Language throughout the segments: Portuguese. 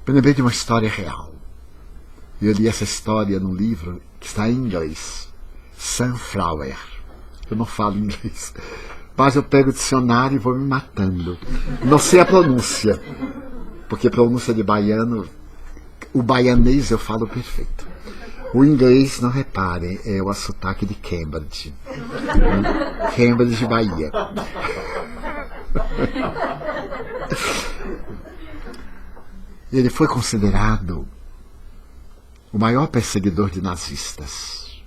Eu lembrei de uma história real. Eu li essa história num livro que está em inglês, Sunflower. Eu não falo inglês, mas eu pego o dicionário e vou me matando. Não sei a pronúncia, porque pronúncia de baiano, o baianês eu falo perfeito. O inglês, não reparem, é o sotaque de Cambridge. Cambridge, Bahia. Ele foi considerado o maior perseguidor de nazistas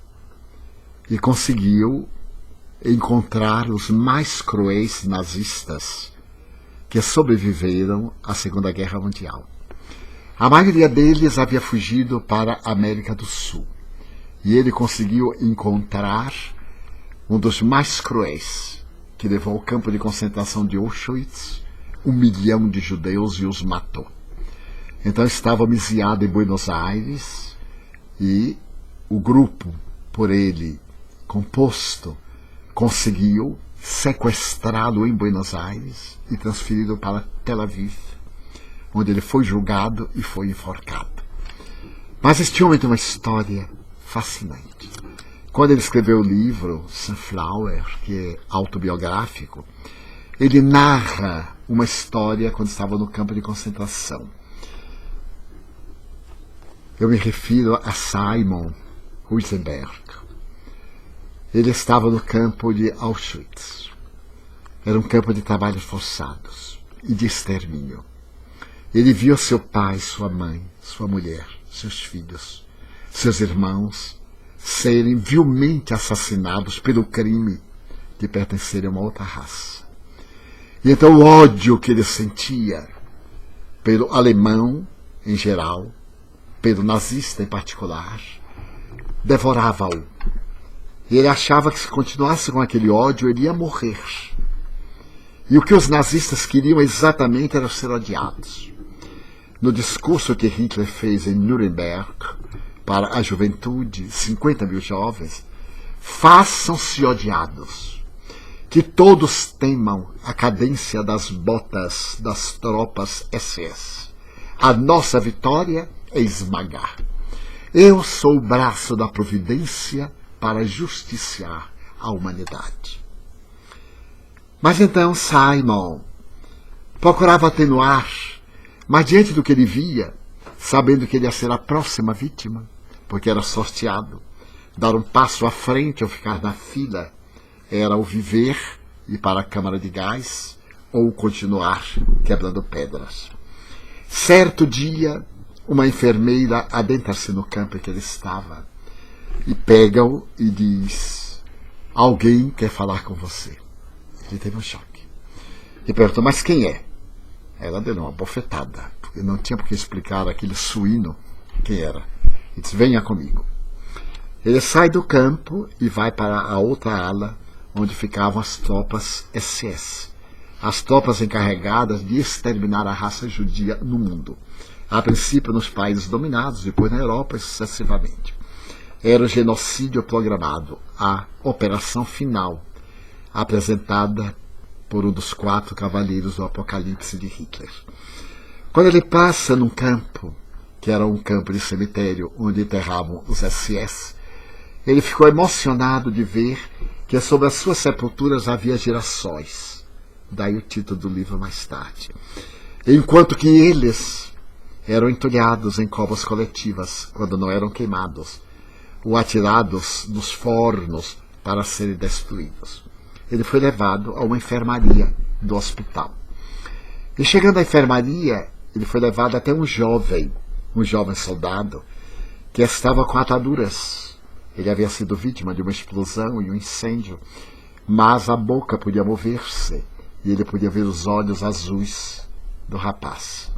e conseguiu encontrar os mais cruéis nazistas que sobreviveram à Segunda Guerra Mundial. A maioria deles havia fugido para a América do Sul e ele conseguiu encontrar um dos mais cruéis, que levou ao campo de concentração de Auschwitz 1 milhão de judeus e os matou. Então estava homiziado em Buenos Aires e o grupo, por ele composto, conseguiu sequestrá-lo em Buenos Aires e transferi-lo para Tel Aviv, onde ele foi julgado e foi enforcado. Mas este homem tem uma história fascinante. Quando ele escreveu o livro Sunflower, que é autobiográfico, ele narra uma história quando estava no campo de concentração. Eu me refiro a Simon Huisenberg. Ele estava no campo de Auschwitz. Era um campo de trabalhos forçados e de extermínio. Ele viu seu pai, sua mãe, sua mulher, seus filhos, seus irmãos serem vilmente assassinados pelo crime de pertencerem a uma outra raça. E então o ódio que ele sentia pelo alemão em geral, pelo nazista em particular, devorava-o. E ele achava que se continuasse com aquele ódio, ele ia morrer. E o que os nazistas queriam exatamente era ser odiados. No discurso que Hitler fez em Nuremberg para a juventude, 50 mil jovens, façam-se odiados, que todos temam a cadência das botas das tropas SS. A nossa vitória é esmagar. Eu sou o braço da providência para justiciar a humanidade. Mas então Simon procurava atenuar, mas diante do que ele via, sabendo que ele ia ser a próxima vítima, porque era sorteado, dar um passo à frente ou ficar na fila, era o viver e ir para a câmara de gás ou continuar quebrando pedras. Certo dia, uma enfermeira adentra-se no campo em que ele estava e pega-o e diz: alguém quer falar com você. Ele teve um choque. E perguntou: mas quem é? Ela deu uma bofetada, porque não tinha por que explicar aquele suíno quem era. Ele disse: venha comigo. Ele sai do campo e vai para a outra ala, onde ficavam as tropas SS, as tropas encarregadas de exterminar a raça judia no mundo, a princípio nos países dominados, depois na Europa e sucessivamente. Era o genocídio programado, a operação final, apresentada por um dos 4 cavaleiros do Apocalipse de Hitler. Quando ele passa num campo, que era um campo de cemitério onde enterravam os SS, ele ficou emocionado de ver que sobre as suas sepulturas havia girassóis. Daí o título do livro mais tarde. Enquanto que eles eram entulhados em covas coletivas, quando não eram queimados, ou atirados nos fornos para serem destruídos. Ele foi levado a uma enfermaria do hospital. E chegando à enfermaria, ele foi levado até um jovem soldado, que estava com ataduras. Ele havia sido vítima de uma explosão e um incêndio, mas a boca podia mover-se e ele podia ver os olhos azuis do rapaz.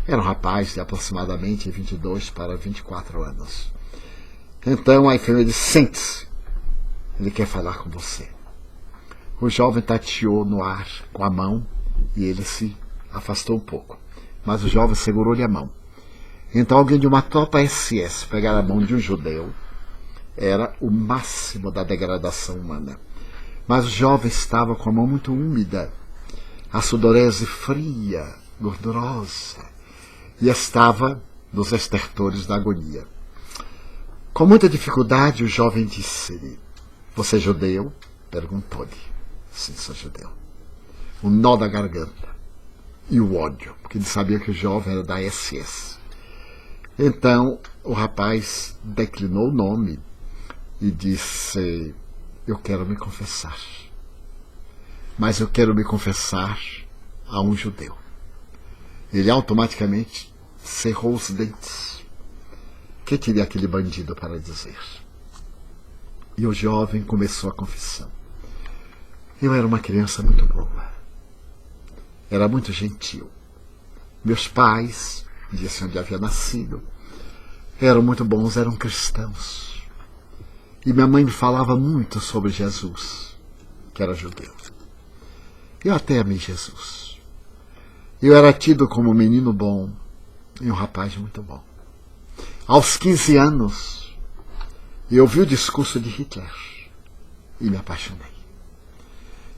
Era um rapaz de aproximadamente 22 para 24 anos. Então a enfermeira disse: sente-se, ele quer falar com você. O jovem tateou no ar com a mão e ele se afastou um pouco. Mas o jovem segurou-lhe a mão. Então alguém de uma tropa SS pegar a mão de um judeu era o máximo da degradação humana. Mas o jovem estava com a mão muito úmida, a sudorese fria, gordurosa. e estava nos estertores da agonia. Com muita dificuldade, o jovem disse-lhe: "Você é judeu?" Perguntou-lhe. "Sim, sou judeu." O nó da garganta e o ódio, porque ele sabia que o jovem era da SS. Então o rapaz declinou o nome e disse: "Eu quero me confessar, mas eu quero me confessar a um judeu." Ele automaticamente cerrou os dentes. O que teria aquele bandido para dizer? E o jovem começou a confissão. "Eu era uma criança muito boa. Era muito gentil. Meus pais, disse onde havia nascido, eram muito bons, eram cristãos. E minha mãe me falava muito sobre Jesus, que era judeu. Eu até amei Jesus. Eu era tido como um menino bom e um rapaz muito bom. Aos 15 anos, eu ouvi o discurso de Hitler e me apaixonei.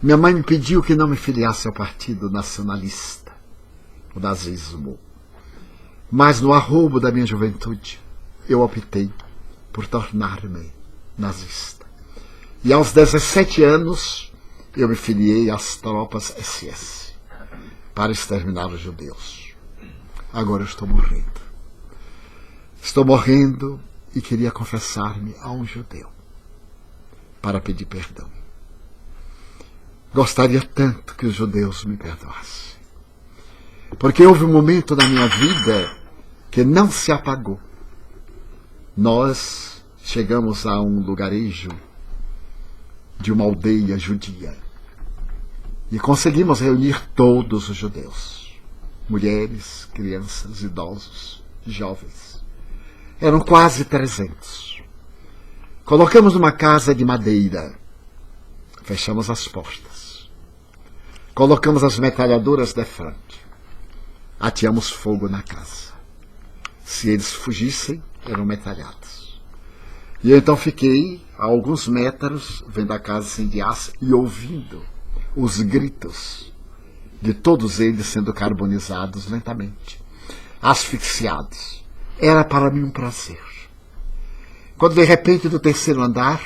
Minha mãe me pediu que não me filiasse ao partido nacionalista, o nazismo. Mas no arroubo da minha juventude, eu optei por tornar-me nazista. E aos 17 anos, eu me filiei às tropas SS para exterminar os judeus. Agora eu estou morrendo. Estou morrendo e queria confessar-me a um judeu para pedir perdão. Gostaria tanto que os judeus me perdoassem. Porque houve um momento na minha vida que não se apagou. Nós chegamos a um lugarejo de uma aldeia judia e conseguimos reunir todos os judeus. Mulheres, crianças, idosos, jovens. Eram quase 300. Colocamos numa casa de madeira. Fechamos as portas. Colocamos as metralhadoras de frente. Ateamos fogo na casa. Se eles fugissem, eram metralhados. E eu então fiquei a alguns metros, vendo a casa incendiar-se e ouvindo os gritos de todos eles sendo carbonizados lentamente, asfixiados. Era para mim um prazer. Quando de repente do terceiro andar,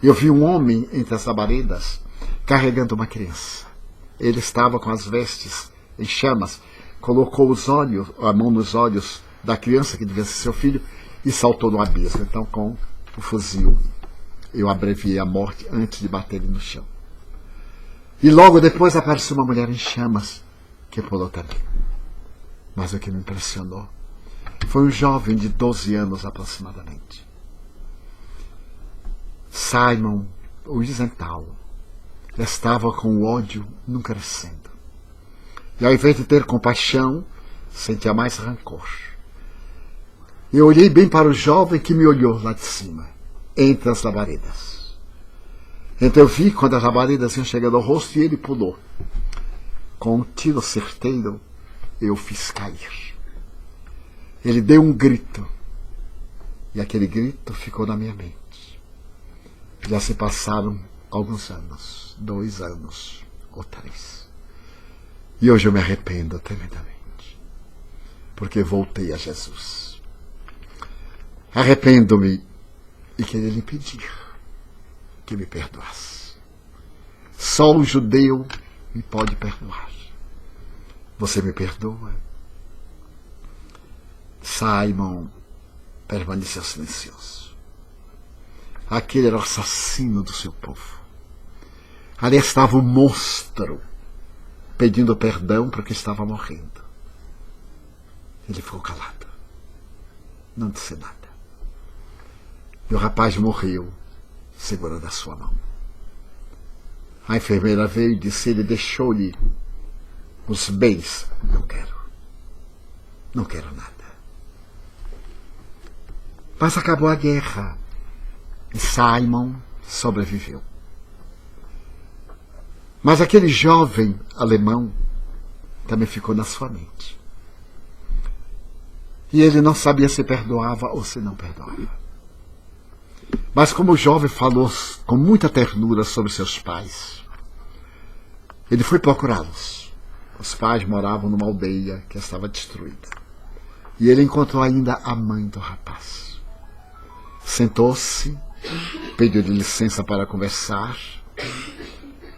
eu vi um homem entre as labaredas carregando uma criança. Ele estava com as vestes em chamas, colocou a mão nos olhos da criança, que devia ser seu filho, e saltou no abismo. Então, com o fuzil, eu abreviei a morte antes de bater ele no chão. E logo depois apareceu uma mulher em chamas, que pulou também. Mas o que me impressionou foi um jovem de 12 anos aproximadamente. Simon Wiesenthal estava com o ódio num crescendo. E ao invés de ter compaixão, sentia mais rancor. Eu olhei bem para o jovem que me olhou lá de cima, entre as labaredas. Então eu vi quando as labaredas iam chegando ao rosto e ele pulou. Com um tiro certeiro, eu o fiz cair. Ele deu um grito. E aquele grito ficou na minha mente. Já se passaram alguns anos, 2 anos ou 3. E hoje eu me arrependo tremendamente, porque voltei a Jesus. Arrependo-me e queria lhe pedir que me perdoasse. Só o judeu me pode perdoar. Você me perdoa? Simon permaneceu silencioso. Aquele era o assassino do seu povo. Ali estava o monstro pedindo perdão porque estava morrendo. Ele ficou calado. Não disse nada. E o rapaz morreu segurando a sua mão. A enfermeira veio e disse: ele deixou-lhe os bens. Não quero. Não quero nada. Mas acabou a guerra. E Simon sobreviveu. Mas aquele jovem alemão também ficou na sua mente. E ele não sabia se perdoava ou se não perdoava. Mas como o jovem falou com muita ternura sobre seus pais, ele foi procurá-los. Os pais moravam numa aldeia que estava destruída. E ele encontrou ainda a mãe do rapaz. Sentou-se, pediu-lhe licença para conversar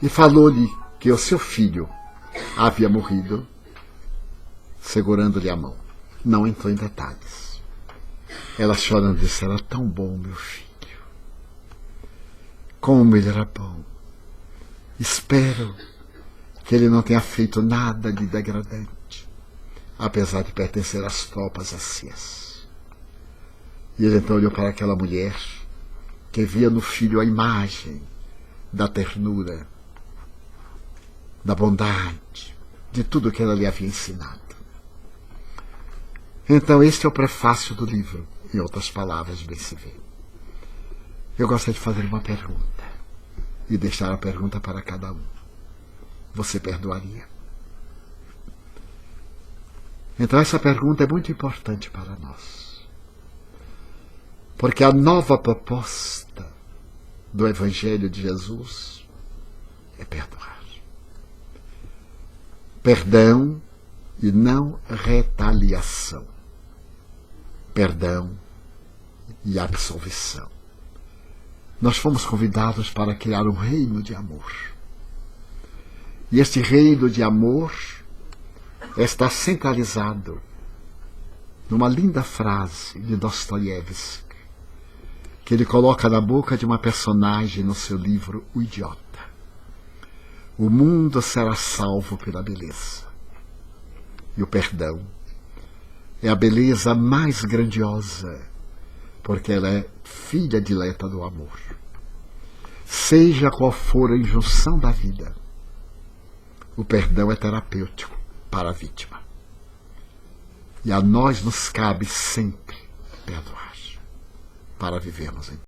e falou-lhe que o seu filho havia morrido, segurando-lhe a mão. Não entrou em detalhes. Ela, chorando, disse: era tão bom, meu filho. Como ele era bom. Espero que ele não tenha feito nada de degradante, apesar de pertencer às tropas ACS. E ele então olhou para aquela mulher que via no filho a imagem da ternura, da bondade, de tudo que ela lhe havia ensinado. Então, este é o prefácio do livro, em outras palavras, bem se vê. Eu gostaria de fazer uma pergunta e deixar a pergunta para cada um. Você perdoaria? Então, essa pergunta é muito importante para nós, porque a nova proposta do Evangelho de Jesus é perdoar. Perdão e não retaliação. Perdão e absolvição. Nós fomos convidados para criar um reino de amor. E este reino de amor está centralizado numa linda frase de Dostoiévski, que ele coloca na boca de uma personagem no seu livro O Idiota. O mundo será salvo pela beleza. E o perdão é a beleza mais grandiosa, porque ela é filha dileta do amor. Seja qual for a injunção da vida, o perdão é terapêutico para a vítima. E a nós nos cabe sempre perdoar, para vivermos em